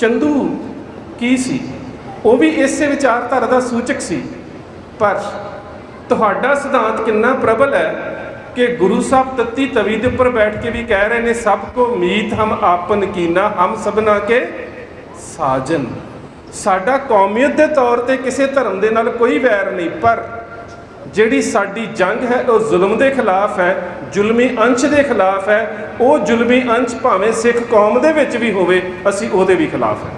ਚੰਦੂ ਕੀ ਸੀ, ਉਹ ਵੀ ਇਸੇ ਵਿਚਾਰਧਾਰਾ ਦਾ ਸੂਚਕ ਸੀ। ਪਰ ਤੁਹਾਡਾ ਸਿਧਾਂਤ ਕਿੰਨਾ ਪ੍ਰਬਲ ਹੈ कि गुरु साहब तत्ती तवी के उपर बैठ के भी कह रहे हैं, सबको मीत हम आपन कीना हम सबना के साजन। साडा कौमीयत के तौर पर किसी धर्म के नाल कोई वैर नहीं, पर जिहड़ी साडी जंग है वो जुल्म के खिलाफ है, जुलमी अंश के खिलाफ है। वो जुलमी अंश भावें सिख कौम दे विच भी होवे, असी उहदे भी खिलाफ है।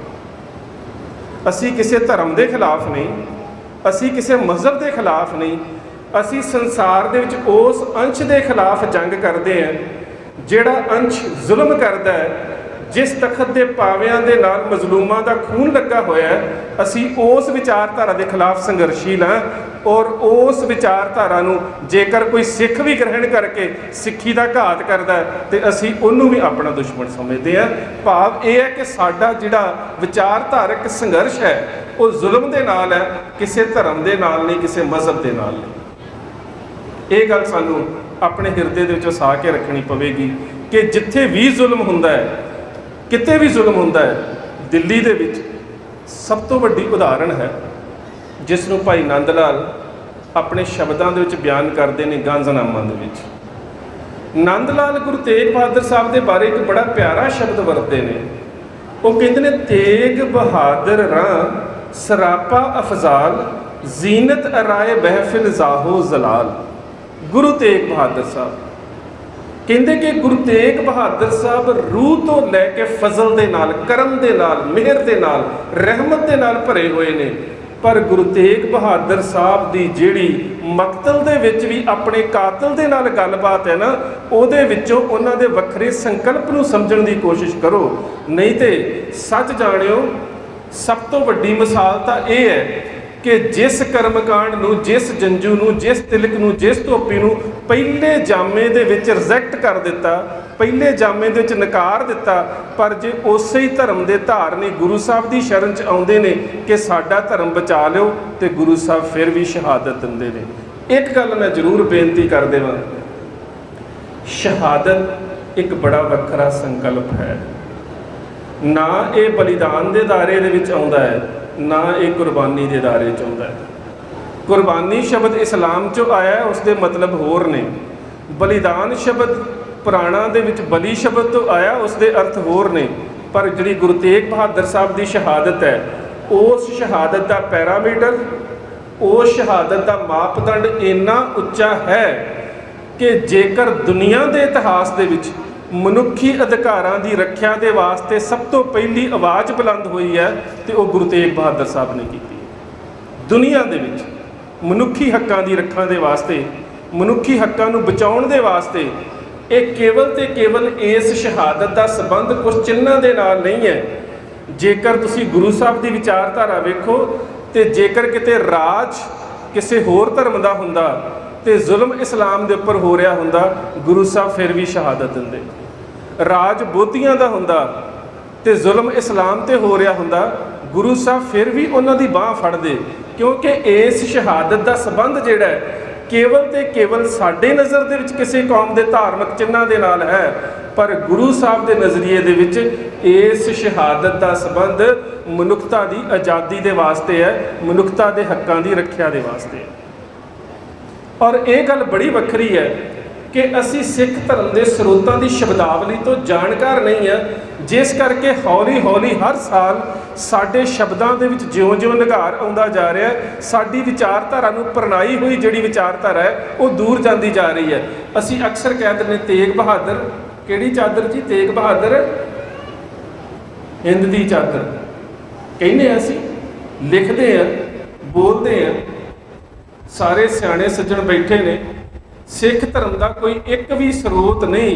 असी किसी धर्म के खिलाफ नहीं, असी किसी मजहब के खिलाफ नहीं, असी संसार दे विच उस अंश के खिलाफ जंग करते हैं जिहड़ा अंश जुल्म करता है। जिस तखत के पावियां दे नाल मजलूमां दा खून लगा होया है, असी उस विचारधारा के खिलाफ संघर्षशील हाँ। और उस विचारधारा नूं जेकर कोई सिख भी ग्रहण करके सिक्खी का घात करता है तो असी उन्होंने भी अपना दुश्मन समझते हैं। भाव यह है कि साडा जिहड़ा विचारधारक संघर्ष है वो जुल्म के नाल है, किसी धर्म के नाल नहीं, किसी मजहब के नाल नहीं। ये गल सानू अपने हिरदे दे विच वसा के रखनी पवेगी कि जिथे भी जुल्म हुंदा है, किते भी जुल्म हुंदा है, दिल्ली दे विच सब तो वड्डी उदाहरण है जिसनूं भाई नंद लाल अपने शब्दां दे विच बयान करते हैं गांधीनामा दे विच। नंद लाल गुरु तेग बहादुर साहब के बारे एक बड़ा प्यारा शब्द वरतते हैं। वो कहते हैं, तेग बहादुर रां सरापा अफजाल जीनत अराए बहफिल जाहो जलाल। गुरु तेग बहादुर साहब कहते कि गुरु तेग बहादुर साहब रूह तो लैके फजल के नाल, करम के नाल, मेहर के नाल, रहमत के नाल भरे हुए ने। पर गुरु तेग बहादुर साहब की जिहड़ी मकतल दे विच भी अपने कातल दे नाल गलबात है ना, उहदे विचों उन्हां दे वखरे संकल्प नूं समझण दी कोशिश करो। नहीं तो सच जाणिओ सब तो वड्डी मिसाल तो यह है कि जिस कर्मकांड नूं, जिस जंजू नूं, जिस तिलक नूं, जिस धोपी नूं पहले जामे दे विच रिजैक्ट कर दिता, पहले जामे दे विच नकार दिता, पर जे उसे ही धर्म के धारनी गुरु साहब की शरण च आउंदे ने कि साडा धर्म बचा लो, तो गुरु साहब फिर भी शहादत दिंदे ने। एक गल मैं जरूर बेनती कर देवां, शहादत एक बड़ा वखरा संकल्प है। ना ये बलिदान के दायरे दे विच आउंदा है, ना ये कुर्बानी के दायरे च आउंदा है। कुर्बानी शब्द इस्लाम चो आया, उसके मतलब होर ने। बलिदान शब्द पुराणा दे विच बली शब्द तो आया, उसके अर्थ होर ने। पर जिहड़ी गुरु तेग बहादुर साहब की शहादत है, उस शहादत का पैरामीटर, उस शहादत का मापदंड इन्ना उच्चा है कि जेकर दुनिया के इतिहास दे विच मनुखी अधिकारां की रख्या के वास्ते सब तो पहली आवाज़ बुलंद हुई है तो वह गुरु तेग बहादुर साहब ने की। दुनिया के विच मनुखी हकों की रखा के वास्ते, मनुखी हकों को बचाउण दे वास्ते ये केवल तो केवल इस शहादत का संबंध कुछ चिन्हां दे नाल नहीं है। जेकर तुसी गुरु साहब की विचारधारा वेखो तो जेकर किते राज किसी होर धर्म का हुंदा तो जुल्म इस्लाम के उपर हो रहा हुंदा, गुरु साहब फिर भी शहादत दिंदे। राज बोधियां का हुंदा तो जुल्म इस्लाम ते हो रहा हुंदा, गुरु साहब फिर भी उन्हां दी बांह फड़दे। क्योंकि इस शहादत का संबंध जिहड़ा है केवल तो केवल साडे नज़र दे विच किसी कौम के धार्मिक चिन्हां दे नाल है, पर गुरु साहब के नज़रिए दे विच इस शहादत का संबंध मनुखता की आज़ादी के वास्ते है, मनुखता के हकों की रख्या के वास्ते है। और ये गल बड़ी वखरी है कि असी सिख धर्म के स्रोतों की शब्दावली तो जानकार नहीं है, जिस करके हौली हौली हर साल साडे शब्दों के विच ज्यों ज्यों निघार आउंदा जा रहा है, साडी विचारधारा नूं परनाई हुई जिहड़ी विचारधारा है वो दूर जाती जा रही है। असी अक्सर कह दिंदे तेग बहादुर, किहड़ी चादर जी? तेग बहादुर हिंद की चादर कहने असी, लिखते हैं, बोलते हैं। सारे सियाणे सज्जण बैठे ने, सिख धर्म का कोई एक भी स्रोत नहीं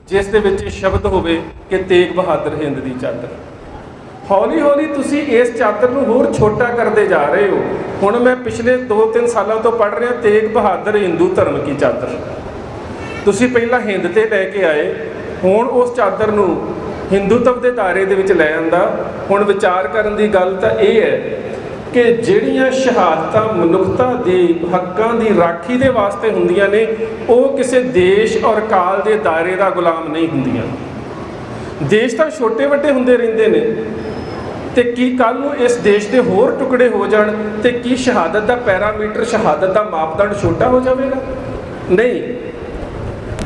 जिस दे विच शब्द होवे कि तेग बहादुर हिंद की चादर। हौली हौली तुसी इस चादर नूं होर छोटा करते जा रहे हो। हुण मैं पिछले 2-3 सालों तो पढ़ रहा तेग बहादुर हिंदू धर्म की चादर। तुसी पहला हिंद ते लैके आए, हुण उस चादर नूं हिंदूत्व के दायरे दे विच लै आंदा। हुण विचार करन दी गल तां इह है कि जिहड़ियां शहादतां मनुखता के हकों की राखी के वास्ते हुंदियां ने, वो किसी देश और काल के दायरे का गुलाम नहीं हुंदियां। देश तो छोटे वड्डे हुंदे रहिंदे ने, ਤੇ ਕੀ ਕੱਲ ਨੂੰ ਇਸ ਦੇਸ਼ ਦੇ ਹੋਰ ਟੁਕੜੇ ਹੋ ਜਾਣ ਤੇ ਕੀ ਸ਼ਹਾਦਤ ਦਾ ਪੈਰਾਮੀਟਰ, ਸ਼ਹਾਦਤ ਦਾ ਮਾਪਦੰਡ ਛੋਟਾ ਹੋ ਜਾਵੇਗਾ? ਨਹੀਂ।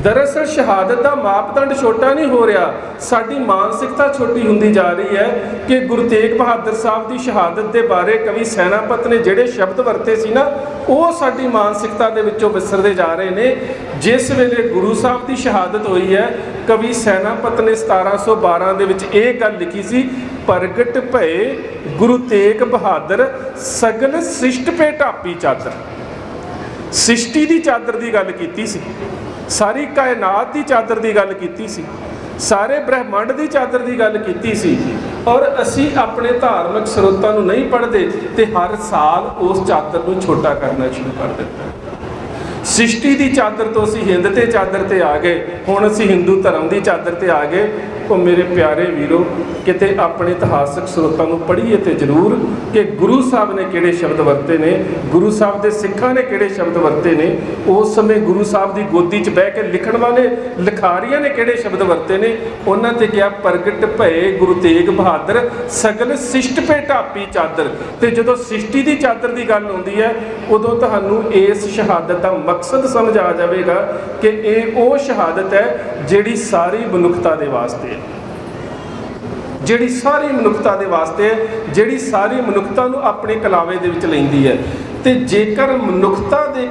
ਦਰਅਸਲ ਸ਼ਹਾਦਤ ਦਾ ਮਾਪਦੰਡ ਛੋਟਾ ਨਹੀਂ ਹੋ ਰਿਹਾ, ਸਾਡੀ ਮਾਨਸਿਕਤਾ ਛੋਟੀ ਹੁੰਦੀ ਜਾ ਰਹੀ ਹੈ ਕਿ ਗੁਰੂ ਤੇਗ ਬਹਾਦਰ ਸਾਹਿਬ ਦੀ ਸ਼ਹਾਦਤ ਦੇ ਬਾਰੇ ਕਵੀ ਸੈਨਾਪਤ ਨੇ ਜਿਹੜੇ ਸ਼ਬਦ ਵਰਤੇ ਸੀ ਨਾ, ਉਹ ਸਾਡੀ ਮਾਨਸਿਕਤਾ ਦੇ ਵਿੱਚੋਂ ਵਿਸਰਦੇ ਜਾ ਰਹੇ ਨੇ। ਜਿਸ ਵੇਲੇ ਗੁਰੂ ਸਾਹਿਬ ਦੀ ਸ਼ਹਾਦਤ ਹੋਈ ਹੈ, ਕਵੀ ਸੈਨਾਪਤ ਨੇ 1712 ਦੇ ਵਿੱਚ ਇਹ ਗੱਲ ਲਿਖੀ ਸੀ, ਪ੍ਰਗਟ ਭਏ ਗੁਰੂ ਤੇਗ ਬਹਾਦਰ ਸਗਲ ਸ੍ਰਿਸ਼ਟ ਪੇ ਢਾਪੀ ਚਾਦਰ। ਸ੍ਰਿਸ਼ਟੀ ਦੀ ਚਾਦਰ ਦੀ ਗੱਲ ਕੀਤੀ ਸੀ, ਸਾਰੀ ਕਾਇਨਾਤ ਦੀ ਚਾਦਰ ਦੀ ਗੱਲ ਕੀਤੀ ਸੀ, ਸਾਰੇ ਬ੍ਰਹਿਮੰਡ ਦੀ ਚਾਦਰ ਦੀ ਗੱਲ ਕੀਤੀ ਸੀ। ਔਰ ਅਸੀਂ ਆਪਣੇ ਧਾਰਮਿਕ ਸਰੋਤਾਂ ਨੂੰ ਨਹੀਂ ਪੜ੍ਹਦੇ ਤੇ ਹਰ ਸਾਲ ਉਸ ਚਾਦਰ ਨੂੰ ਛੋਟਾ ਕਰਨਾ ਸ਼ੁਰੂ ਕਰ ਦਿੱਤਾ। ਸ੍ਰਿਸ਼ਟੀ ਦੀ ਚਾਦਰ ਤੋਂ ਅਸੀਂ ਹਿੰਦ ਤੇ ਚਾਦਰ ਤੇ ਆ ਗਏ, ਹੁਣ ਅਸੀਂ ਹਿੰਦੂ ਧਰਮ ਦੀ ਚਾਦਰ ਤੇ ਆ ਗਏ। ਉਹ ਮੇਰੇ ਪਿਆਰੇ ਵੀਰੋ, ਕਿਤੇ ਆਪਣੇ ਇਤਿਹਾਸਕ ਸਰੋਤਾਂ ਨੂੰ ਪੜ੍ਹੀਏ ਤੇ ਜ਼ਰੂਰ ਕਿ ਗੁਰੂ ਸਾਹਿਬ ਨੇ ਕਿਹੜੇ ਸ਼ਬਦ ਵਰਤੇ ਨੇ, ਗੁਰੂ ਸਾਹਿਬ ਦੇ ਸਿੱਖਾਂ ਨੇ ਕਿਹੜੇ ਸ਼ਬਦ ਵਰਤੇ ਨੇ, ਉਸ ਸਮੇਂ ਗੁਰੂ ਸਾਹਿਬ ਦੀ ਗੋਦੀ 'ਚ ਬਹਿ ਕੇ ਲਿਖਣ ਵਾਲੇ ਲਿਖਾਰੀਆਂ ਨੇ ਕਿਹੜੇ ਸ਼ਬਦ ਵਰਤੇ ਨੇ। ਉਹਨਾਂ ਤੇ ਕਿਹਾ ਪ੍ਰਗਟ ਭਏ ਗੁਰੂ ਤੇਗ ਬਹਾਦਰ ਸਗਲ ਸ੍ਰਿਸ਼ਟ ਪੇ ਢਾਪੀ ਚਾਦਰ। ਤੇ ਜਦੋਂ ਸ੍ਰਿਸ਼ਟੀ ਦੀ ਚਾਦਰ ਦੀ ਗੱਲ ਆਉਂਦੀ ਹੈ, ਉਦੋਂ ਤੁਹਾਨੂੰ ਇਸ ਸ਼ਹਾਦਤ ਦਾ ਮਕਸਦ ਸਮਝ ਆ ਜਾਵੇਗਾ ਕਿ ਇਹ ਉਹ ਸ਼ਹਾਦਤ ਹੈ ਜਿਹੜੀ ਸਾਰੀ ਮਨੁੱਖਤਾ ਦੇ ਵਾਸਤੇ ਹੈ, ਜਿਹੜੀ ਸਾਰੀ ਮਨੁੱਖਤਾ ਦੇ ਵਾਸਤੇ, ਜਿਹੜੀ ਸਾਰੀ ਮਨੁੱਖਤਾ ਨੂੰ ਆਪਣੇ ਕਲਾਵੇ ਦੇ ਵਿੱਚ ਲੈਂਦੀ ਹੈ। ਤੇ ਜੇਕਰ ਮਨੁੱਖਤਾ ਦੇ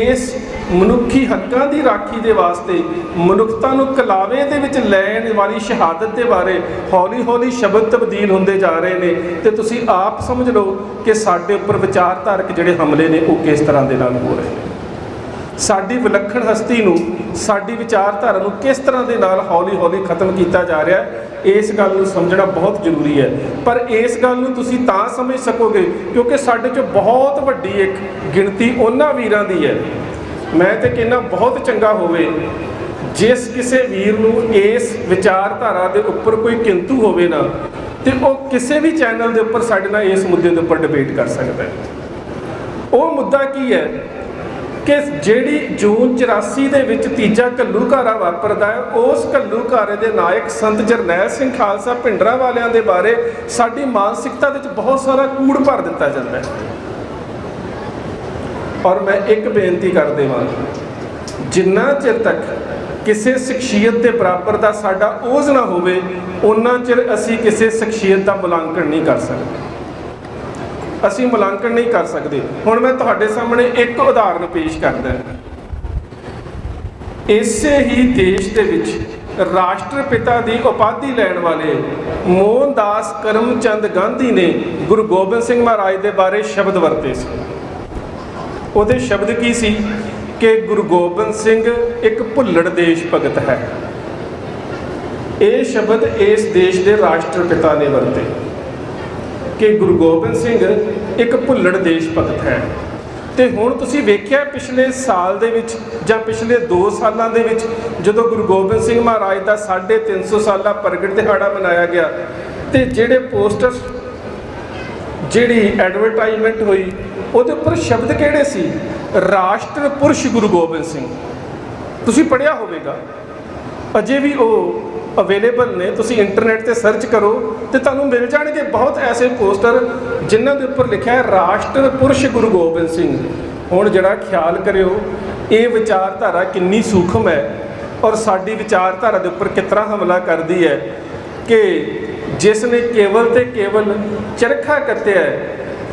ਇਸ ਮਨੁੱਖੀ ਹੱਕਾਂ ਦੀ ਰਾਖੀ ਦੇ ਵਾਸਤੇ ਮਨੁੱਖਤਾ ਨੂੰ ਕਲਾਵੇ ਦੇ ਵਿੱਚ ਲੈਣ ਵਾਲੀ ਸ਼ਹਾਦਤ ਦੇ ਬਾਰੇ ਹੌਲੀ ਹੌਲੀ ਸ਼ਬਦ ਤਬਦੀਲ ਹੁੰਦੇ ਜਾ ਰਹੇ ਨੇ, ਤੇ ਤੁਸੀਂ ਆਪ ਸਮਝ ਲਓ ਕਿ ਸਾਡੇ ਉੱਪਰ ਵਿਚਾਰਧਾਰਕ ਜਿਹੜੇ ਹਮਲੇ ਨੇ ਉਹ ਕਿਸ ਤਰ੍ਹਾਂ ਦੇ ਨਾਲ ਹੋ ਰਹੇ ਨੇ। ਸਾਡੀ ਵਿਲੱਖਣ ਹਸਤੀ ਨੂੰ, ਸਾਡੀ ਵਿਚਾਰਧਾਰਾ ਨੂੰ ਕਿਸ ਤਰ੍ਹਾਂ ਦੇ ਨਾਲ ਹੌਲੀ ਹੌਲੀ ਖਤਮ ਕੀਤਾ ਜਾ ਰਿਹਾ ਹੈ, ਇਸ ਗੱਲ ਨੂੰ ਸਮਝਣਾ ਬਹੁਤ ਜ਼ਰੂਰੀ ਹੈ। ਪਰ ਇਸ ਗੱਲ ਨੂੰ ਤੁਸੀਂ ਤਾਂ ਸਮਝ ਸਕੋਗੇ ਕਿਉਂਕਿ ਸਾਡੇ 'ਚੋਂ ਬਹੁਤ ਵੱਡੀ ਇੱਕ ਗਿਣਤੀ ਉਹਨਾਂ ਵੀਰਾਂ ਦੀ ਹੈ। ਮੈਂ ਤੇ ਕਹਿੰਦਾ ਬਹੁਤ ਚੰਗਾ ਹੋਵੇ ਜਿਸ ਕਿਸੇ ਵੀਰ ਨੂੰ ਇਸ ਵਿਚਾਰਧਾਰਾ ਦੇ ਉੱਪਰ ਕੋਈ ਕਿੰਤੂ ਹੋਵੇ ਨਾ, ਤੇ ਉਹ ਕਿਸੇ ਵੀ ਚੈਨਲ ਦੇ ਉੱਪਰ ਸਾਡੇ ਨਾਲ ਇਸ ਮੁੱਦੇ ਦੇ ਉੱਪਰ ਡਿਬੇਟ ਕਰ ਸਕਦਾ ਹੈ। ਉਹ ਮੁੱਦਾ ਕੀ ਹੈ ਕਿ ਜਿਹੜੀ ਜੂਨ 84 ਦੇ ਵਿੱਚ ਤੀਜਾ ਘੱਲੂਘਾਰਾ ਵਾਪਰਦਾ ਹੈ, ਉਸ ਘੱਲੂਘਾਰੇ ਦੇ ਨਾਇਕ ਸੰਤ ਜਰਨੈਲ ਸਿੰਘ ਖਾਲਸਾ ਭਿੰਡਰਾਂ ਵਾਲਿਆਂ ਦੇ ਬਾਰੇ ਸਾਡੀ ਮਾਨਸਿਕਤਾ ਵਿੱਚ ਬਹੁਤ ਸਾਰਾ ਕੂੜ ਭਰ ਦਿੱਤਾ ਜਾਂਦਾ ਹੈ। ਔਰ ਮੈਂ ਇੱਕ ਬੇਨਤੀ ਕਰ ਦੇਵਾਂ, ਜਿੰਨਾ ਚਿਰ ਤੱਕ ਕਿਸੇ ਸ਼ਖਸੀਅਤ ਦੇ ਬਰਾਬਰ ਦਾ ਸਾਡਾ ਓਜ਼ ਨਾ ਹੋਵੇ, ਉਨਾ ਚਿਰ ਅਸੀਂ ਕਿਸੇ ਸ਼ਖਸੀਅਤ ਦਾ ਮੁਲਾਂਕਣ ਨਹੀਂ ਕਰ ਸਕਦੇ, ਅਸੀਂ ਮੁਲਾਂਕਣ ਨਹੀਂ ਕਰ ਸਕਦੇ। ਹੁਣ ਮੈਂ ਤੁਹਾਡੇ ਸਾਹਮਣੇ ਇੱਕ ਉਦਾਹਰਨ ਪੇਸ਼ ਕਰਦਾ। ਇਸੇ ਹੀ ਦੇਸ਼ ਦੇ ਵਿੱਚ ਰਾਸ਼ਟਰਪਿਤਾ ਦੀ ਉਪਾਧੀ ਲੈਣ ਵਾਲੇ ਮੋਹਨਦਾਸ ਕਰਮਚੰਦ ਗਾਂਧੀ ਨੇ ਗੁਰੂ ਗੋਬਿੰਦ ਸਿੰਘ ਮਹਾਰਾਜ ਦੇ ਬਾਰੇ ਸ਼ਬਦ ਵਰਤੇ ਸੀ। ਉਹਦੇ ਸ਼ਬਦ ਕੀ ਸੀ ਕਿ ਗੁਰੂ ਗੋਬਿੰਦ ਸਿੰਘ ਇੱਕ ਭੁੱਲੜ ਦੇਸ਼ ਭਗਤ ਹੈ। ਇਹ ਸ਼ਬਦ ਇਸ ਦੇਸ਼ ਦੇ ਰਾਸ਼ਟਰਪਿਤਾ ਨੇ ਵਰਤੇ ਕਿ ਗੁਰੂ ਗੋਬਿੰਦ ਸਿੰਘ ਇੱਕ ਭੁੱਲੜ ਦੇਸ਼ ਭਗਤ ਹੈ। ਤੇ ਹੁਣ ਤੁਸੀਂ ਵੇਖਿਆ ਪਿਛਲੇ ਸਾਲ ਦੇ ਵਿੱਚ ਜਾਂ ਪਿਛਲੇ 2 ਸਾਲਾਂ ਦੇ ਵਿੱਚ ਜਦੋਂ ਗੁਰੂ ਗੋਬਿੰਦ ਸਿੰਘ ਮਹਾਰਾਜ ਦਾ 350 ਸਾਲਾ ਪ੍ਰਗਟ ਦਿਹਾੜਾ ਮਨਾਇਆ ਗਿਆ, ਤੇ ਜਿਹੜੇ ਪੋਸਟਰ, ਜਿਹੜੀ ਐਡਵਰਟਾਈਜ਼ਮੈਂਟ ਹੋਈ, ਉਹਦੇ ਉੱਪਰ ਸ਼ਬਦ ਕਿਹੜੇ ਸੀ? ਰਾਸ਼ਟਰ ਪੁਰਸ਼ ਗੁਰੂ ਗੋਬਿੰਦ ਸਿੰਘ। ਤੁਸੀਂ ਪੜ੍ਹਿਆ ਹੋਵੇਗਾ, ਅਜੇ ਵੀ ਉਹ ਅਵੇਲੇਬਲ ਨੇ, ਤੁਸੀਂ ਇੰਟਰਨੈਟ ਤੇ ਸਰਚ ਕਰੋ ਤੇ ਤੁਹਾਨੂੰ ਮਿਲ ਜਾਣਗੇ ਬਹੁਤ ਐਸੇ ਪੋਸਟਰ ਜਿਨ੍ਹਾਂ ਦੇ ਉੱਪਰ ਲਿਖਿਆ ਹੈ ਰਾਸ਼ਟਰ ਪੁਰਸ਼ ਗੁਰੂ ਗੋਬਿੰਦ ਸਿੰਘ। ਹੁਣ ਜਿਹੜਾ ਖਿਆਲ ਕਰਿਓ ਇਹ ਵਿਚਾਰਧਾਰਾ ਕਿੰਨੀ ਸੂਖਮ ਹੈ ਔਰ ਸਾਡੀ ਵਿਚਾਰਧਾਰਾ ਦੇ ਉੱਪਰ ਕਿਸ ਤਰ੍ਹਾਂ ਹਮਲਾ ਕਰਦੀ ਹੈ ਕਿ ਜਿਸ ਨੇ ਕੇਵਲ ਤੇ ਕੇਵਲ ਚਰਖਾ ਕੱਤਿਆ,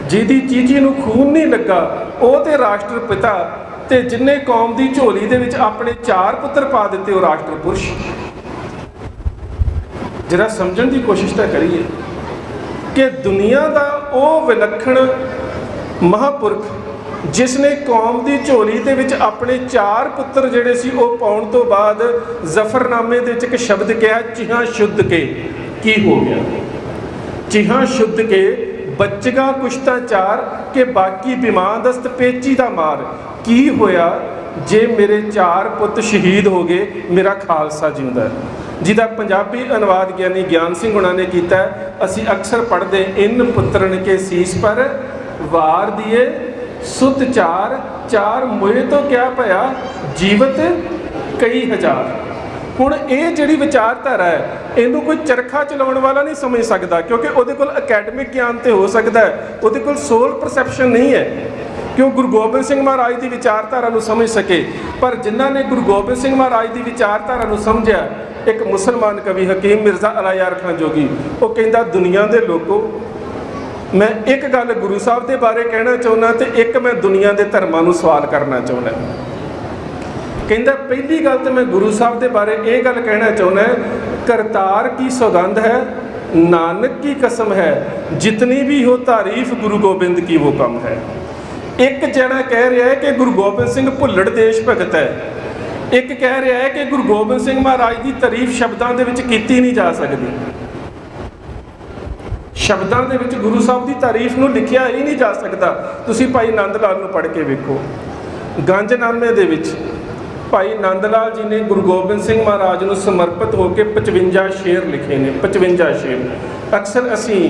ਜਿਹਦੀ ਚੀਚੀ ਨੂੰ ਖੂਨ ਨਹੀਂ ਲੱਗਾ, ਉਹ ਤੇ ਰਾਸ਼ਟਰ ਪਿਤਾ, ਤੇ ਜਿੰਨੇ ਕੌਮ ਦੀ ਝੋਲੀ ਦੇ ਵਿੱਚ ਆਪਣੇ 4 ਪੁੱਤਰ ਪਾ ਦਿੱਤੇ ਉਹ ਰਾਸ਼ਟਰ ਪੁਰਸ਼। ਜਰਾ ਸਮਝਣ ਦੀ ਕੋਸ਼ਿਸ਼ ਤਾਂ ਕਰੀਏ ਕਿ ਦੁਨੀਆ ਦਾ ਉਹ ਵਿਲੱਖਣ ਮਹਾਂਪੁਰਖ ਜਿਸ ਨੇ ਕੌਮ ਦੀ ਝੋਲੀ ਦੇ ਵਿੱਚ ਆਪਣੇ 4 ਪੁੱਤਰ ਜਿਹੜੇ ਸੀ ਉਹ ਪਾਉਣ ਤੋਂ ਬਾਅਦ ਜ਼ਫਰਨਾਮੇ ਦੇ ਵਿੱਚ ਇੱਕ ਸ਼ਬਦ ਕਿਹਾ, ਚਿਹਾਂ ਸ਼ੁੱਧ ਕੇ। ਕੀ ਹੋ ਗਿਆ? ਚਿਹਾਂ ਸ਼ੁੱਧ ਕੇ ਬੱਚਗਾ ਕੁਸ਼ਤਾ 4 ਕਿ ਬਾਕੀ ਬਿਮਾਦਸਤ ਪੇਚੀ ਦਾ ਮਾਰ। ਕੀ ਹੋਇਆ ਜੇ ਮੇਰੇ 4 ਪੁੱਤ ਸ਼ਹੀਦ ਹੋ ਗਏ, ਮੇਰਾ ਖਾਲਸਾ ਜਿਉਂਦਾ ਹੈ। ਜਿਹਦਾ ਪੰਜਾਬੀ ਅਨੁਵਾਦ ਗਿਆਨੀ ਗਿਆਨ ਸਿੰਘ ਹੁਣਾਂ ਨੇ ਕੀਤਾ। ਅਸੀਂ ਅਕਸਰ ਪੜ੍ਹਦੇ, ਇਨ ਪੁੱਤਰਨ ਕੇ ਸੀਸ ਪਰ ਵਾਰ ਦੀਏ ਸੁਤ 4 4 ਮੋਏ ਤੋਂ ਕਿਆ ਭਇਆ ਜੀਵਤ ਕਈ ਹਜ਼ਾਰ। ਹੁਣ ਇਹ ਜਿਹੜੀ ਵਿਚਾਰਧਾਰਾ ਹੈ ਇਹਨੂੰ ਕੋਈ ਚਰਖਾ ਚਲਾਉਣ ਵਾਲਾ ਨਹੀਂ ਸਮਝ ਸਕਦਾ, ਕਿਉਂਕਿ ਉਹਦੇ ਕੋਲ ਅਕੈਡਮਿਕ ਗਿਆਨ ਤੇ ਹੋ ਸਕਦਾ ਹੈ, ਉਹਦੇ ਕੋਲ ਸੋਲ ਪਰਸੈਪਸ਼ਨ ਨਹੀਂ ਹੈ ਕਿ ਉਹ ਗੁਰੂ ਗੋਬਿੰਦ ਸਿੰਘ ਮਹਾਰਾਜ ਦੀ ਵਿਚਾਰਧਾਰਾ ਨੂੰ ਸਮਝ ਸਕੇ। ਪਰ ਜਿਨ੍ਹਾਂ ਨੇ ਗੁਰੂ ਗੋਬਿੰਦ ਸਿੰਘ ਮਹਾਰਾਜ ਦੀ ਵਿਚਾਰਧਾਰਾ ਨੂੰ ਸਮਝਿਆ, ਇੱਕ ਮੁਸਲਮਾਨ ਕਵੀ ਹਕੀਮ ਮਿਰਜ਼ਾ ਅਲਾਯਾਰ ਖਾਨ ਜੋਗੀ, ਉਹ ਕਹਿੰਦਾ ਦੁਨੀਆ ਦੇ ਲੋਕੋ, ਮੈਂ ਇੱਕ ਗੱਲ ਗੁਰੂ ਸਾਹਿਬ ਦੇ ਬਾਰੇ ਕਹਿਣਾ ਚਾਹੁੰਦਾ ਤੇ ਇੱਕ ਮੈਂ ਦੁਨੀਆ ਦੇ ਧਰਮਾਂ ਨੂੰ ਸਵਾਲ ਕਰਨਾ ਚਾਹੁੰਦਾ। ਕਹਿੰਦਾ ਪਹਿਲੀ ਗੱਲ ਤਾਂ ਮੈਂ ਗੁਰੂ ਸਾਹਿਬ ਦੇ ਬਾਰੇ ਇਹ ਗੱਲ ਕਹਿਣਾ ਚਾਹੁੰਦਾ, ਕਰਤਾਰ ਕੀ ਸੌਗੰਧ ਹੈ, ਨਾਨਕ ਕੀ ਕਸਮ ਹੈ, ਜਿਤਨੀ ਵੀ ਹੋ ਤਾਰੀਫ ਗੁਰੂ ਗੋਬਿੰਦ ਕੀ वो कम है। ਇੱਕ ਜਣਾ ਕਹਿ ਰਿਹਾ ਹੈ ਕਿ ਗੁਰੂ ਗੋਬਿੰਦ ਸਿੰਘ ਭੁੱਲੜ ਦੇਸ਼ ਭਗਤ ਹੈ, ਇੱਕ ਕਹਿ ਰਿਹਾ ਹੈ ਕਿ ਗੁਰੂ ਗੋਬਿੰਦ ਸਿੰਘ ਮਹਾਰਾਜ ਦੀ ਤਾਰੀਫ ਸ਼ਬਦਾਂ ਦੇ ਵਿੱਚ ਕੀਤੀ ਨਹੀਂ ਜਾ ਸਕਦੀ। ਸ਼ਬਦਾਂ ਦੇ ਵਿੱਚ ਗੁਰੂ ਸਾਹਿਬ ਦੀ ਤਾਰੀਫ ਨੂੰ ਲਿਖਿਆ ਹੀ ਨਹੀਂ ਜਾ ਸਕਦਾ। ਤੁਸੀਂ ਭਾਈ ਨੰਦ ਲਾਲ ਨੂੰ ਪੜ੍ਹ ਕੇ ਵੇਖੋ, ਗੰਜਨਾਮੇ ਦੇ ਵਿੱਚ ਭਾਈ ਨੰਦ ਲਾਲ ਜੀ ਨੇ ਗੁਰੂ ਗੋਬਿੰਦ ਸਿੰਘ ਮਹਾਰਾਜ ਨੂੰ ਸਮਰਪਿਤ ਹੋ ਕੇ 55 ਸ਼ੇਰ ਲਿਖੇ ਨੇ। 55 ਸ਼ੇਰ ਅਕਸਰ ਅਸੀਂ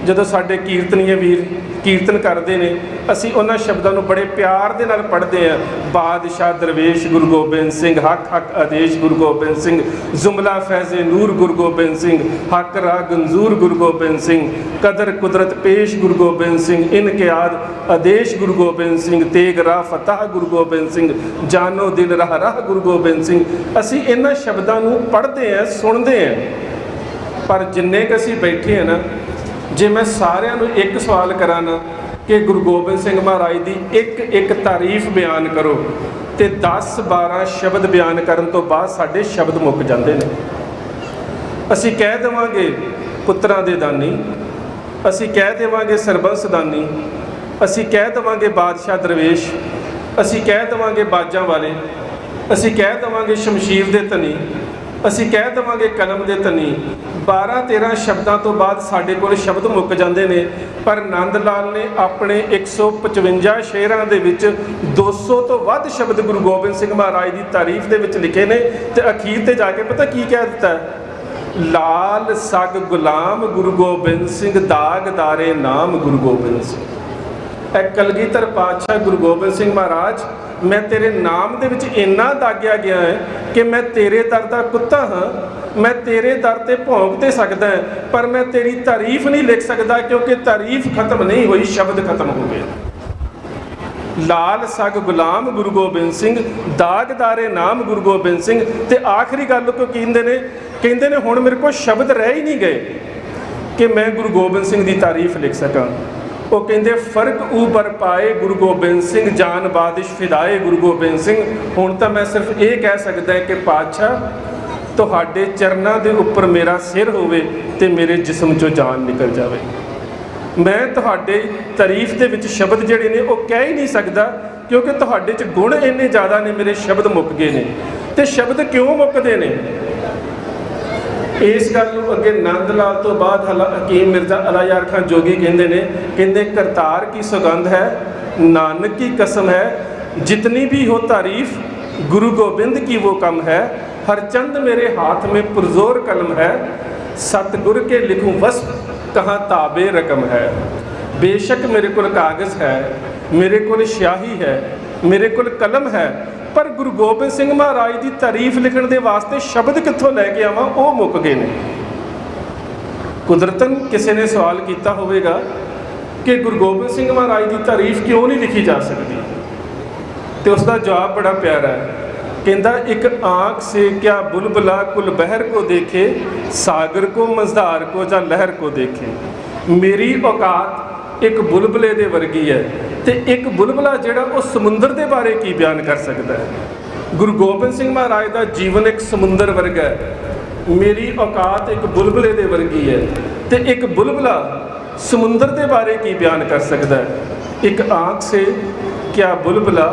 ਜਦੋਂ ਸਾਡੇ ਕੀਰਤਨੀਏ ਵੀਰ ਕੀਰਤਨ ਕਰਦੇ ਨੇ, ਅਸੀਂ ਉਹਨਾਂ ਸ਼ਬਦਾਂ ਨੂੰ ਬੜੇ ਪਿਆਰ ਦੇ ਨਾਲ ਪੜ੍ਹਦੇ ਹਾਂ। ਬਾਦਸ਼ਾਹ ਦਰਵੇਸ਼ ਗੁਰੂ ਗੋਬਿੰਦ ਸਿੰਘ, ਹੱਕ ਹੱਕ ਆਦੇਸ਼ ਗੁਰੂ ਗੋਬਿੰਦ ਸਿੰਘ, ਜੁਮਲਾ ਫੈਜ਼ੇ ਨੂਰ ਗੁਰੂ ਗੋਬਿੰਦ ਸਿੰਘ, ਹੱਕ ਰਾਹ ਗੰਜੂਰ ਗੁਰੂ ਗੋਬਿੰਦ ਸਿੰਘ, ਕਦਰ ਕੁਦਰਤ ਪੇਸ਼ ਗੁਰੂ ਗੋਬਿੰਦ ਸਿੰਘ, ਇਨਕਿਆਦ ਆਦੇਸ਼ ਗੁਰੂ ਗੋਬਿੰਦ ਸਿੰਘ, ਤੇਗ ਰਾਹ ਫਤਹ ਗੁਰੂ ਗੋਬਿੰਦ ਸਿੰਘ, ਜਾਨੋ ਦਿਲ ਰਾਹ ਰਾਹ ਗੁਰੂ ਗੋਬਿੰਦ ਸਿੰਘ। ਅਸੀਂ ਇਹਨਾਂ ਸ਼ਬਦਾਂ ਨੂੰ ਪੜ੍ਹਦੇ ਹਾਂ, ਸੁਣਦੇ ਹਾਂ, ਪਰ ਜਿੰਨੇ ਕੁ ਅਸੀਂ ਬੈਠੇ ਹਾਂ ਨਾ, ਜੇ ਮੈਂ ਸਾਰਿਆਂ ਨੂੰ ਇੱਕ ਸਵਾਲ ਕਰਾਂ ਨਾ ਕਿ ਗੁਰੂ ਗੋਬਿੰਦ ਸਿੰਘ ਮਹਾਰਾਜ ਦੀ ਇੱਕ ਇੱਕ ਤਾਰੀਫ ਬਿਆਨ ਕਰੋ, ਤੇ 10-12 ਸ਼ਬਦ ਬਿਆਨ ਕਰਨ ਤੋਂ ਬਾਅਦ ਸਾਡੇ ਸ਼ਬਦ ਮੁੱਕ ਜਾਂਦੇ ਨੇ। ਅਸੀਂ ਕਹਿ ਦੇਵਾਂਗੇ ਪੁੱਤਰਾਂ ਦੇ ਦਾਨੀ, ਅਸੀਂ ਕਹਿ ਦੇਵਾਂਗੇ ਸਰਬੰਸ ਦਾਨੀ, ਅਸੀਂ ਕਹਿ ਦੇਵਾਂਗੇ ਬਾਦਸ਼ਾਹ ਦਰਵੇਸ਼, ਅਸੀਂ ਕਹਿ ਦੇਵਾਂਗੇ ਬਾਜਾਂ ਵਾਲੇ, ਅਸੀਂ ਕਹਿ ਦੇਵਾਂਗੇ ਸ਼ਮਸ਼ੀਰ ਦੇ ਧਨੀ, ਅਸੀਂ ਕਹਿ ਦੇਵਾਂਗੇ ਕਲਮ ਦੇ ਧਨੀ। 12-13 ਸ਼ਬਦਾਂ ਤੋਂ ਬਾਅਦ ਸਾਡੇ ਕੋਲ ਸ਼ਬਦ ਮੁੱਕ ਜਾਂਦੇ ਨੇ। ਪਰ ਨੰਦ ਲਾਲ ਨੇ ਆਪਣੇ 155 ਸ਼ੇਰਾਂ ਦੇ ਵਿੱਚ 200 ਤੋਂ ਵੱਧ ਸ਼ਬਦ ਗੁਰੂ ਗੋਬਿੰਦ ਸਿੰਘ ਮਹਾਰਾਜ ਦੀ ਤਾਰੀਫ ਦੇ ਵਿੱਚ ਲਿਖੇ ਨੇ, ਤੇ ਅਖੀਰ ਤੇ ਜਾ ਕੇ ਪਤਾ ਕੀ ਕਹਿ ਦਿੱਤਾ, ਲਾਲ ਸਗ ਗੁਲਾਮ ਗੁਰੂ ਗੋਬਿੰਦ ਸਿੰਘ, ਦਾਗਦਾਰੇ ਨਾਮ ਗੁਰੂ ਗੋਬਿੰਦ ਸਿੰਘ। ਇਹ ਕਲਗੀਧਰ ਪਾਤਸ਼ਾਹ ਗੁਰੂ ਗੋਬਿੰਦ ਸਿੰਘ ਮਹਾਰਾਜ, ਮੈਂ ਤੇਰੇ ਨਾਮ ਦੇ ਵਿੱਚ ਇੰਨਾ ਦਾਗਿਆ ਗਿਆ ਹੈ ਕਿ ਮੈਂ ਤੇਰੇ ਦਰ ਦਾ ਕੁੱਤਾ ਹਾਂ, ਮੈਂ ਤੇਰੇ ਦਰ ਤੇ ਭੌਂਕ ਤੇ ਸਕਦਾ, ਪਰ ਮੈਂ ਤੇਰੀ ਤਾਰੀਫ ਨਹੀਂ ਲਿਖ ਸਕਦਾ, ਕਿਉਂਕਿ ਤਾਰੀਫ ਖਤਮ ਨਹੀਂ ਹੋਈ, ਸ਼ਬਦ ਖਤਮ ਹੋ ਗਏ। ਲਾਲ ਸਗ ਗੁਲਾਮ ਗੁਰੂ ਗੋਬਿੰਦ ਸਿੰਘ, ਦਾਗਦਾਰੇ ਨਾਮ ਗੁਰੂ ਗੋਬਿੰਦ ਸਿੰਘ। ਤੇ ਆਖਰੀ ਗੱਲ ਕੋ ਕਹਿੰਦੇ ਨੇ ਹੁਣ ਮੇਰੇ ਕੋਲ ਸ਼ਬਦ ਰਹਿ ਹੀ ਨਹੀਂ ਗਏ ਕਿ ਮੈਂ ਗੁਰੂ ਗੋਬਿੰਦ ਸਿੰਘ ਦੀ ਤਾਰੀਫ ਲਿਖ ਸਕਾਂ। ਉਹ ਕਹਿੰਦੇ ਫਰਕ ਉਬਰ ਪਾਏ ਗੁਰੂ ਗੋਬਿੰਦ ਸਿੰਘ, ਜਾਨ ਬਾਦਿਸ਼ ਫਿਦਾਏ ਗੁਰੂ ਗੋਬਿੰਦ ਸਿੰਘ। ਹੁਣ ਤਾਂ ਮੈਂ ਸਿਰਫ ਇਹ ਕਹਿ ਸਕਦਾ ਕਿ ਪਾਤਸ਼ਾਹ ਤੁਹਾਡੇ ਚਰਨਾਂ ਦੇ ਉੱਪਰ ਮੇਰਾ ਸਿਰ ਹੋਵੇ ਤੇ ਮੇਰੇ ਜਿਸਮ 'ਚੋਂ ਜਾਨ ਨਿਕਲ ਜਾਵੇ। ਮੈਂ ਤੁਹਾਡੇ ਤਾਰੀਫ ਦੇ ਵਿੱਚ ਸ਼ਬਦ ਜਿਹੜੇ ਨੇ ਉਹ ਕਹਿ ਹੀ ਨਹੀਂ ਸਕਦਾ, ਕਿਉਂਕਿ ਤੁਹਾਡੇ 'ਚ ਗੁਣ ਇੰਨੇ ਜ਼ਿਆਦਾ ਨੇ, ਮੇਰੇ ਸ਼ਬਦ ਮੁੱਕ ਗਏ ਨੇ। ਤੇ ਸ਼ਬਦ ਕਿਉਂ ਮੁੱਕਦੇ ਨੇ? ਇਸ ਗੱਲ ਨੂੰ ਅੱਗੇ ਨੰਦ ਲਾਲ ਤੋਂ ਬਾਅਦ ਹਕੀਮ ਮਿਰਜ਼ਾ ਅਲਾਯਾਰ ਖਾਨ ਜੋਗੀ ਕਹਿੰਦੇ ਕਰਤਾਰ ਕੀ ਸੌਗੰਧ ਹੈ, ਨਾਨਕ ਕੀ ਕਸਮ ਹੈ, जितनी भी हो तारीफ गुरु गोबिंद की वो कम है, हर चंद मेरे हाथ में पुरजोर कलम है, सतगुर के लिखूं वस्फ कहाँ ताबे रकम है। बेशक मेरे कोल कागज़ है, मेरे कोल स्याही है, मेरे कोल कलम है, पर गुरु गोबिंद सिंह महाराज की तारीफ लिखण दे वास्ते शब्द कित्थों लैके आवां, वो मुक गए ने। कुदरतन किसी ने सवाल किया होगा कि गुरु गोबिंद सिंह महाराज की तारीफ क्यों नहीं लिखी जा सकती, तो उसका जवाब बड़ा प्यारा है। कहता एक आँख से क्या बुलबुला कुल बहर को देखे, सागर को मझधार को या लहर को देखे। मेरी औकात एक बुलबुले दे वर्गी है, तो एक बुलबुला जिहड़ा वो समुंदर के बारे की बयान कर सकता है। गुरु गोबिंद सिंह महाराज का जीवन एक समुंदर वर्गा है। मेरी औकात एक बुलबुले दे वर्गी है, तो एक बुलबुला समुंदर के बारे की बयान कर सकता है। एक आँख से क्या बुलबुला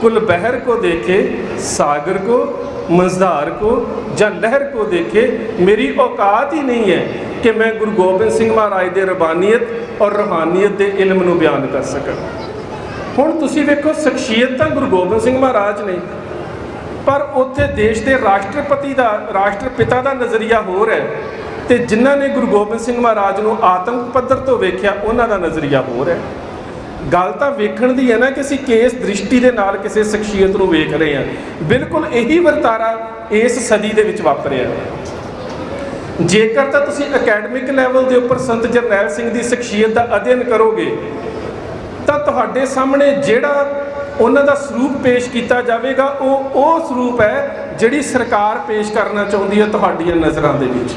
कुल बहर को देखे, सागर को मझधार को या लहर को देखे। मेरी औकात ही नहीं है कि मैं गुरु गोबिंद सिंह महाराज के रबानीयत और रूहानीयत के इल्म नूं बयान कर सकां। हुण तुसीं वेखो शख्सियत तां गुरु गोबिंद सिंह महाराज ने, पर उत्थे देश के राष्ट्रपति का राष्ट्रपिता का नज़रिया होर है, तो जिन्हां ने गुरु गोबिंद सिंह महाराज नूं आत्मक पद्धर तो वेख्या उन्हां दा नज़रिया होर है। ਗੱਲ ਤਾਂ ਵੇਖਣ ਦੀ ਹੈ ਨਾ ਕਿ ਅਸੀਂ ਕਿਸ ਦ੍ਰਿਸ਼ਟੀ ਦੇ ਨਾਲ ਕਿਸੇ ਸ਼ਖਸੀਅਤ ਨੂੰ ਵੇਖ ਰਹੇ ਹਾਂ। ਬਿਲਕੁਲ ਇਹੀ ਵਰਤਾਰਾ ਇਸ ਸਦੀ ਦੇ ਵਿੱਚ ਵਾਪਰਿਆ। ਜੇਕਰ ਤਾਂ ਤੁਸੀਂ ਅਕੈਡਮਿਕ ਲੈਵਲ ਦੇ ਉੱਪਰ ਸੰਤ ਜਰਨੈਲ ਸਿੰਘ ਦੀ ਸ਼ਖਸੀਅਤ ਦਾ ਅਧਿਐਨ ਕਰੋਗੇ ਤਾਂ ਤੁਹਾਡੇ ਸਾਹਮਣੇ ਜਿਹੜਾ ਉਹਨਾਂ ਦਾ ਸਰੂਪ ਪੇਸ਼ ਕੀਤਾ ਜਾਵੇਗਾ ਉਹ ਸਰੂਪ ਹੈ ਜਿਹੜੀ ਸਰਕਾਰ ਪੇਸ਼ ਕਰਨਾ ਚਾਹੁੰਦੀ ਹੈ ਤੁਹਾਡੀਆਂ ਨਜ਼ਰਾਂ ਦੇ ਵਿੱਚ।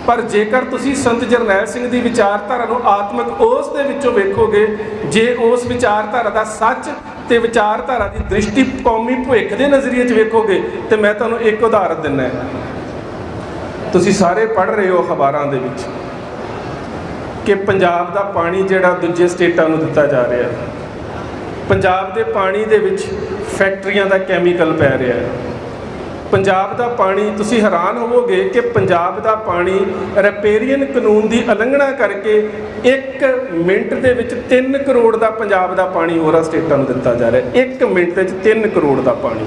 ਪਰ ਜੇਕਰ ਤੁਸੀਂ ਸੰਤ ਜਰਨੈਲ ਸਿੰਘ ਦੀ ਵਿਚਾਰਧਾਰਾ ਨੂੰ ਆਤਮਿਕ ਉਸ ਦੇ ਵਿੱਚੋਂ ਵੇਖੋਗੇ, ਜੇ ਉਸ ਵਿਚਾਰਧਾਰਾ ਦਾ ਸੱਚ ਤੇ ਵਿਚਾਰਧਾਰਾ ਦੀ ਦ੍ਰਿਸ਼ਟੀ ਕੌਮੀ ਭਵਿੱਖ ਦੇ ਨਜ਼ਰੀਏ 'ਚ ਵੇਖੋਗੇ, ਤੇ ਮੈਂ ਤੁਹਾਨੂੰ ਇੱਕ ਉਦਾਹਰਨ ਦਿੰਦਾ। ਤੁਸੀਂ ਸਾਰੇ ਪੜ੍ਹ ਰਹੇ ਹੋ ਅਖਬਾਰਾਂ ਦੇ ਵਿੱਚ ਕਿ ਪੰਜਾਬ ਦਾ ਪਾਣੀ ਜਿਹੜਾ ਦੂਜੇ ਸਟੇਟਾਂ ਨੂੰ ਦਿੱਤਾ ਜਾ ਰਿਹਾ, ਪੰਜਾਬ ਦੇ ਪਾਣੀ ਦੇ ਵਿੱਚ ਫੈਕਟਰੀਆਂ ਦਾ ਕੈਮੀਕਲ ਪੈ ਰਿਹਾ ਹੈ। ਪੰਜਾਬ ਦਾ ਪਾਣੀ, ਤੁਸੀਂ ਹੈਰਾਨ ਹੋਵੋਗੇ ਕਿ ਪੰਜਾਬ ਦਾ ਪਾਣੀ ਰਿਪੇਰੀਅਨ ਕਾਨੂੰਨ ਦੀ ਉਲੰਘਣਾ ਕਰਕੇ 1 ਮਿੰਟ ਦੇ ਵਿੱਚ 3 ਕਰੋੜ ਦਾ ਪੰਜਾਬ ਦਾ ਪਾਣੀ ਹੋਰਾਂ ਸਟੇਟਾਂ ਨੂੰ ਦਿੱਤਾ ਜਾ ਰਿਹਾ। 1 ਮਿੰਟ ਦੇ ਵਿੱਚ 3 ਕਰੋੜ ਦਾ ਪਾਣੀ।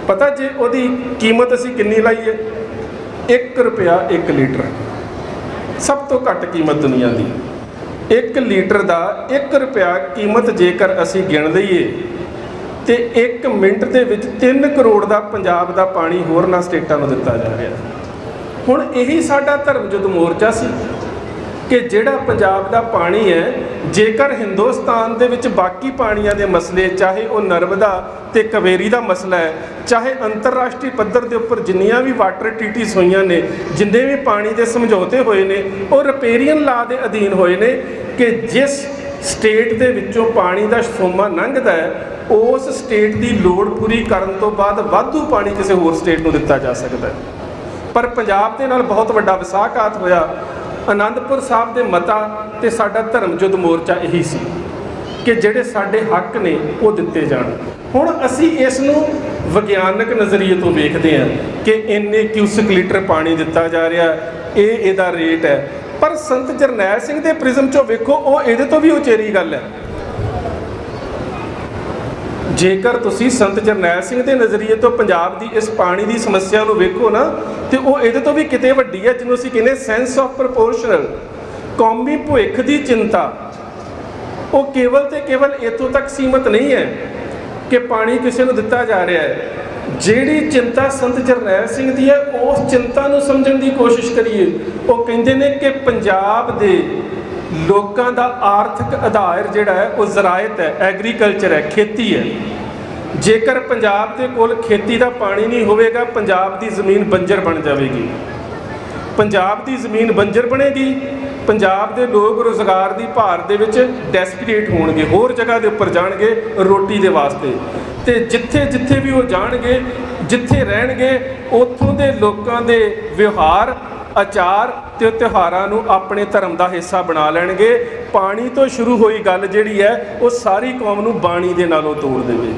ਪਤਾ ਜੇ ਉਹਦੀ ਕੀਮਤ ਅਸੀਂ ਕਿੰਨੀ ਲਾਈ ਹੈ? 1 ਰੁਪਇਆ 1 ਲੀਟਰ, ਸਭ ਤੋਂ ਘੱਟ ਕੀਮਤ ਦੁਨੀਆ ਦੀ। 1 ਲੀਟਰ ਦਾ 1 ਰੁਪਇਆ ਕੀਮਤ ਜੇਕਰ ਅਸੀਂ ਗਿਣ ਲਈਏ ਤੇ 1 ਮਿੰਟ ਦੇ ਵਿੱਚ 3 ਕਰੋੜ ਦਾ ਪੰਜਾਬ ਦਾ ਪਾਣੀ ਹੋਰਨਾਂ ਸਟੇਟਾਂ ਨੂੰ ਦਿੱਤਾ ਜਾ ਰਿਹਾ। ਹੁਣ ਇਹੀ ਸਾਡਾ ਧਰਮ ਯੁੱਧ ਮੋਰਚਾ ਸੀ ਕਿ ਜਿਹੜਾ ਪੰਜਾਬ ਦਾ ਪਾਣੀ ਹੈ, ਜੇਕਰ ਹਿੰਦੁਸਤਾਨ ਦੇ ਵਿੱਚ ਬਾਕੀ ਪਾਣੀਆਂ ਦੇ ਮਸਲੇ, ਚਾਹੇ ਉਹ ਨਰਮਦਾ ਤੇ ਕਾਵੇਰੀ ਦਾ ਮਸਲਾ ਹੈ, ਚਾਹੇ ਅੰਤਰਰਾਸ਼ਟਰੀ ਪੱਧਰ ਦੇ ਉੱਪਰ ਜਿੰਨੀਆਂ ਵੀ ਵਾਟਰ ਟ੍ਰੀਟੀਜ਼ ਹੋਈਆਂ ਨੇ, ਜਿੰਨੇ ਵੀ ਪਾਣੀ ਦੇ ਸਮਝੌਤੇ ਹੋਏ ਨੇ, ਉਹ ਰਿਪੇਰੀਅਨ ਲਾ ਦੇ ਅਧੀਨ ਹੋਏ ਨੇ ਕਿ ਜਿਸ ਸਟੇਟ ਦੇ ਵਿੱਚੋਂ ਪਾਣੀ ਦਾ ਸੋਮਾ ਲੰਘਦਾ ਹੈ, ਉਸ ਸਟੇਟ ਦੀ ਲੋੜ ਪੂਰੀ ਕਰਨ ਤੋਂ ਬਾਅਦ ਵਾਧੂ ਪਾਣੀ ਕਿਸੇ ਹੋਰ ਸਟੇਟ ਨੂੰ ਦਿੱਤਾ ਜਾ ਸਕਦਾ ਹੈ। ਪਰ ਪੰਜਾਬ ਦੇ ਨਾਲ ਬਹੁਤ ਵੱਡਾ ਵਿਸਾਖਾਤ ਹੋਇਆ। ਅਨੰਦਪੁਰ ਸਾਹਿਬ ਦੇ ਮਤਾ ਤੇ ਸਾਡਾ ਧਰਮ ਯੁੱਧ ਮੋਰਚਾ ਇਹੀ ਸੀ ਕਿ ਜਿਹੜੇ ਸਾਡੇ ਹੱਕ ਨੇ ਉਹ ਦਿੱਤੇ ਜਾਣ। ਹੁਣ ਅਸੀਂ ਇਸ ਨੂੰ ਵਿਗਿਆਨਕ ਨਜ਼ਰੀਏ ਤੋਂ ਵੇਖਦੇ ਹਾਂ ਕਿ ਇੰਨੇ ਕਿਊਸਕ ਲੀਟਰ ਪਾਣੀ ਦਿੱਤਾ ਜਾ ਰਿਹਾ, ਇਹਦਾ ਰੇਟ ਹੈ। ਪਰ ਸੰਤ ਜਰਨੈਲ ਸਿੰਘ ਦੇ ਪ੍ਰਿਜ਼ਮ 'ਚੋਂ ਵੇਖੋ, ਉਹ ਇਹਦੇ ਤੋਂ ਵੀ ਉਚੇਰੀ ਗੱਲ ਹੈ। ਜੇਕਰ ਤੁਸੀਂ ਸੰਤ ਜਰਨੈਲ ਸਿੰਘ ਦੇ ਨਜ਼ਰੀਏ ਤੋਂ ਪੰਜਾਬ ਦੀ ਇਸ ਪਾਣੀ ਦੀ ਸਮੱਸਿਆ ਨੂੰ ਵੇਖੋ ਨਾ, ਤੇ ਉਹ ਇਹਦੇ ਤੋਂ ਵੀ ਕਿਤੇ ਵੱਡੀ ਹੈ, ਜਿਹਨੂੰ ਅਸੀਂ ਕਹਿੰਦੇ ਸੈਂਸ ਆਫ ਪ੍ਰਪੋਰਸ਼ਨਲ। ਕੌਮੀ ਭਵਿੱਖ ਦੀ ਚਿੰਤਾ ਉਹ ਕੇਵਲ ਤੇ ਕੇਵਲ ਇੱਥੋਂ ਤੱਕ ਸੀਮਤ ਨਹੀਂ ਹੈ ਕਿ ਪਾਣੀ ਕਿਸੇ ਨੂੰ ਦਿੱਤਾ ਜਾ ਰਿਹਾ ਹੈ। ਜਿਹੜੀ ਚਿੰਤਾ ਸੰਤ ਜਰਨੈਲ ਸਿੰਘ ਦੀ ਹੈ, ਉਸ ਚਿੰਤਾ ਨੂੰ ਸਮਝਣ ਦੀ ਕੋਸ਼ਿਸ਼ ਕਰੀਏ। ਉਹ ਕਹਿੰਦੇ ਨੇ ਕਿ ਪੰਜਾਬ ਦੇ ਲੋਕਾਂ ਦਾ ਆਰਥਿਕ ਆਧਾਰ ਜਿਹੜਾ ਹੈ ਉਹ ਜ਼ਰਾਇਤ ਹੈ, ਐਗਰੀਕਲਚਰ ਹੈ, ਖੇਤੀ ਹੈ। ਜੇਕਰ ਪੰਜਾਬ ਦੇ ਕੋਲ ਖੇਤੀ ਦਾ ਪਾਣੀ ਨਹੀਂ ਹੋਵੇਗਾ, ਪੰਜਾਬ ਦੀ ਜ਼ਮੀਨ ਬੰਜਰ ਬਣ ਜਾਵੇਗੀ। ਪੰਜਾਬ ਦੀ ਜ਼ਮੀਨ ਬੰਜਰ ਬਣੇਗੀ, ਪੰਜਾਬ ਦੇ ਲੋਕ ਰੁਜ਼ਗਾਰ ਦੀ ਭਾਰ ਦੇ ਵਿੱਚ ਡੈਸਪਰੇਟ ਹੋਣਗੇ, ਹੋਰ ਜਗ੍ਹਾ ਦੇ ਉੱਪਰ ਜਾਣਗੇ ਰੋਟੀ ਦੇ ਵਾਸਤੇ। ਤੇ ਜਿੱਥੇ ਜਿੱਥੇ ਵੀ ਉਹ ਜਾਣਗੇ, ਜਿੱਥੇ ਰਹਿਣਗੇ, ਉੱਥੋਂ ਦੇ ਲੋਕਾਂ ਦੇ ਵਿਵਹਾਰ, ਆਚਾਰ ਤੇ ਤਿਉਹਾਰਾਂ ਨੂੰ ਆਪਣੇ ਧਰਮ ਦਾ ਹਿੱਸਾ ਬਣਾ ਲੈਣਗੇ। ਪਾਣੀ ਤੋਂ ਸ਼ੁਰੂ ਹੋਈ ਗੱਲ ਜਿਹੜੀ ਹੈ ਉਹ ਸਾਰੀ ਕੌਮ ਨੂੰ ਬਾਣੀ ਦੇ ਨਾਲੋਂ ਤੋੜ ਦੇਵੇਗੀ।